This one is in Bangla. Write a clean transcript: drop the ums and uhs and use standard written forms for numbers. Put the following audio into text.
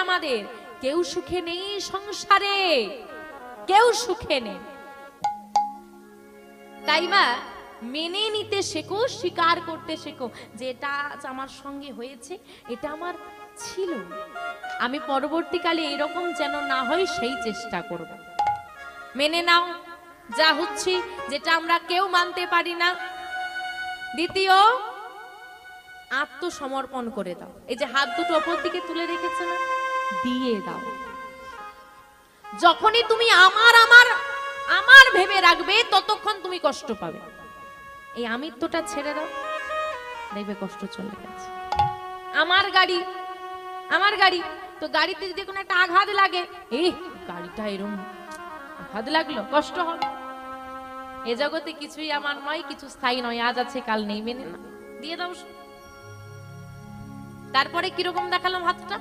আমাদের। কেউ সুখে নেই সংসারে, কেউ সুখে নেই। তাই মা মেনে নিতে শেখো, স্বীকার করতে শেখো যে এটা আজ আমার সঙ্গে হয়েছে, এটা আমার ছিল, আমি পরবর্তীকালে এরকম যেন না হয় সেই চেষ্টা করব। মেনে নাও যা হচ্ছে, যেটা আমরা কেউ মানতে পারি না। দ্বিতীয়, আত্মসমর্পণ করে দাও। এই যে হাত দুটো অপর দিকে তুলে রেখেছে না, দিয়ে দাও। যখনই তুমি আমার আমার আমার ভেবে রাখবে ততক্ষণ তুমি কষ্ট পাবে। এই আমিত্বটা ছেড়ে দাও, দেখবে কষ্ট চলে গেছে। আমার গাড়ি, আমার গাড়ি, তো গাড়িতে যদি কোনো একটা আঘাত লাগে, এই গাড়িটা এরকম আঘাত লাগলো, কষ্ট হবে। এ জগতে কিছুই আমার নয়, কিছু স্থায়ী নয়, আজ আছে কাল নেই, মেনে না, দিয়ে দাও। তারপরে কিরকম দেখালাম হাতটা?